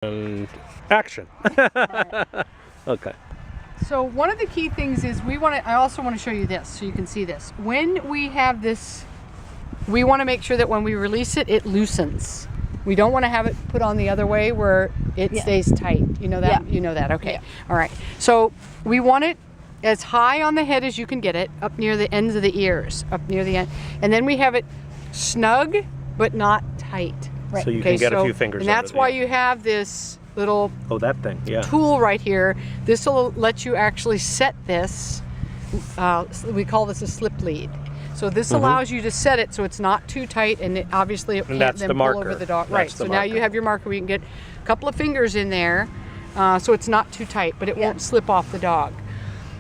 And action. Okay. So one of the key things is I also want to show you this so you can see this. When we have this, we want to make sure that when we release it, it loosens. We don't want to have it put on the other way where it stays tight. You know that? Yeah. You know that, okay. Yeah. All right. So we want it as high on the head as you can get it, up near the ends of the ears, up near the end. And then we have it snug, but not tight. Right. So you can get a few fingers. And that's why you have this little that thing, yeah. tool right here. This will let you actually set this. We call this a slip lead. So this allows you to set it so it's not too tight, and obviously it can't then pull over the dog. Right. So now you have your marker. We can get a couple of fingers in there, so it's not too tight, but it won't slip off the dog.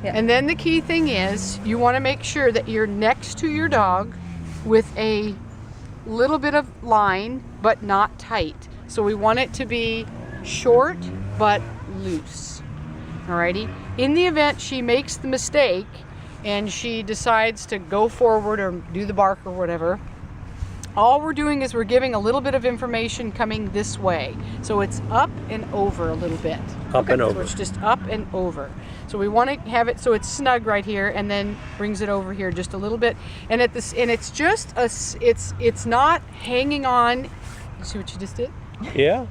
Yeah. And then the key thing is you want to make sure that you're next to your dog with a little bit of line, but not tight. So we want it to be short but loose. Alrighty. In the event she makes the mistake and she decides to go forward or do the bark or whatever, all we're doing is we're giving a little bit of information coming this way. So it's up and over a little bit. Up and over. So it's just up and over. So we want to have it so it's snug right here, and then brings it over here just a little bit. And at this, and it's just it's not hanging on. You see what you just did? Yeah.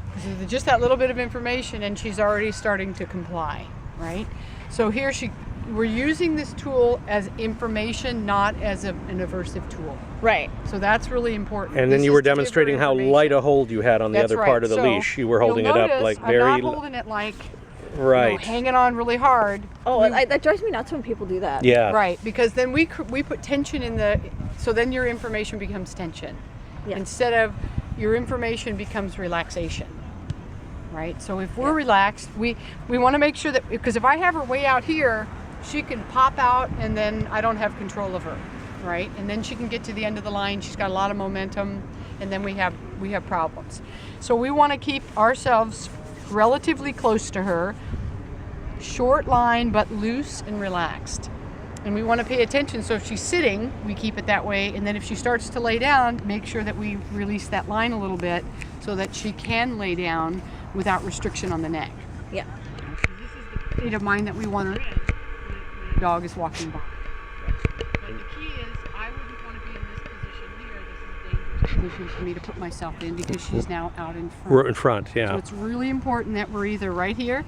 Just that little bit of information, and she's already starting to comply, right? So here we're using this tool as information, not as an aversive tool. Right. So that's really important. And then you were demonstrating how light a hold you had on the other part of the leash. You were holding it up like very. I'm not holding it like. Right. You know, hanging on really hard. Oh, that drives me nuts when people do that. Yeah. Right, because then we put tension in so then your information becomes tension. Yeah. Instead of your information becomes relaxation. Right? So if we're relaxed, we want to make sure that, because if I have her way out here, she can pop out and then I don't have control of her. Right? And then she can get to the end of the line, she's got a lot of momentum, and then we have problems. So we want to keep ourselves relatively close to her, short line but loose and relaxed. And we want to pay attention, so if she's sitting, we keep it that way, and then if she starts to lay down, make sure that we release that line a little bit so that she can lay down without restriction on the neck. Yeah. This is the state of mind that we want her in when the dog is walking by. But the key is, I wouldn't want to be in this position here. This is a dangerous position for me to put myself in because she's now out in front. We're in front, yeah. So it's really important that we're either right here,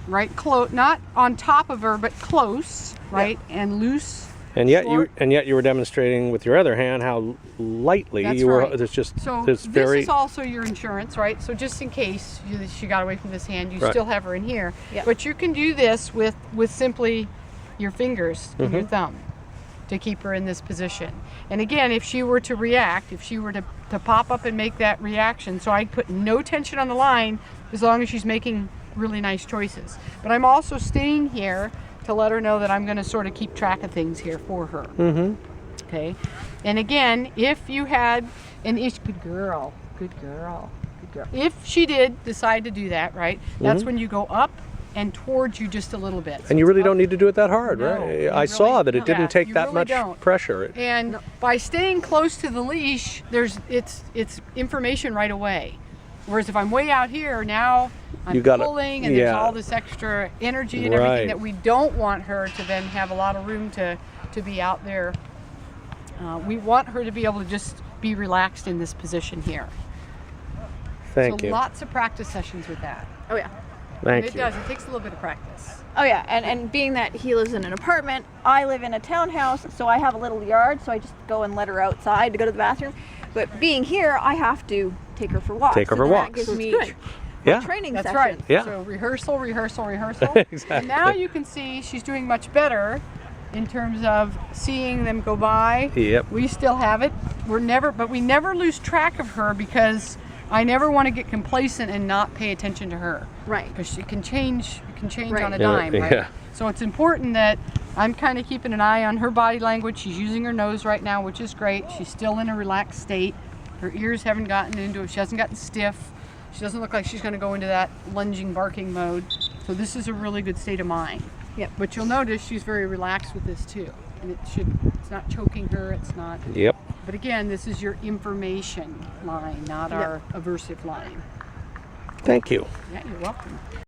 right close, not on top of her, but close, right, and loose. And yet short. you were demonstrating with your other hand how lightly you were. Right. There's just so this is also your insurance, right? So just in case she got away from this hand, you still have her in here. Yep. But you can do this with simply your fingers and your thumb to keep her in this position. And again, if she were to react, if she were to pop up and make that reaction, so I put no tension on the line as long as she's making really nice choices. But I'm also staying here to let her know that I'm going to sort of keep track of things here for her. Okay. And again, if you had an issue, good girl. If she did decide to do that, right, that's when you go up and towards you just a little bit. And you really don't need to do it that hard, No, right? you I really saw that it don't. didn't take You that really much don't. pressure. And by staying close to the leash, it's information right away. Whereas if I'm way out here, now I'm pulling and there's all this extra energy and everything that we don't want her to then have a lot of room to be out there. We want her to be able to just be relaxed in this position here. Thank you. So lots of practice sessions with that. Oh yeah. Thank It you. does. It takes a little bit of practice. Oh yeah, and being that he lives in an apartment, I live in a townhouse, so I have a little yard, so I just go and let her outside to go to the bathroom. But being here, I have to take her for walks. Take her for and walks. That gives So me it's good. training That's sessions. right. Yeah. So rehearsal. Exactly. And now you can see she's doing much better in terms of seeing them go by. Yep. We still have it. But we never lose track of her because I never want to get complacent and not pay attention to her. Right. Because she can change Right. on a dime, right? Yeah. So it's important that I'm kind of keeping an eye on her body language. She's using her nose right now, which is great. She's still in a relaxed state. Her ears haven't gotten into it. She hasn't gotten stiff. She doesn't look like she's going to go into that lunging, barking mode. So this is a really good state of mind. Yep. But you'll notice she's very relaxed with this too. And it's not choking her, it's not. Yep. But again, this is your information line, not our aversive line. Thank you. Yeah, you're welcome.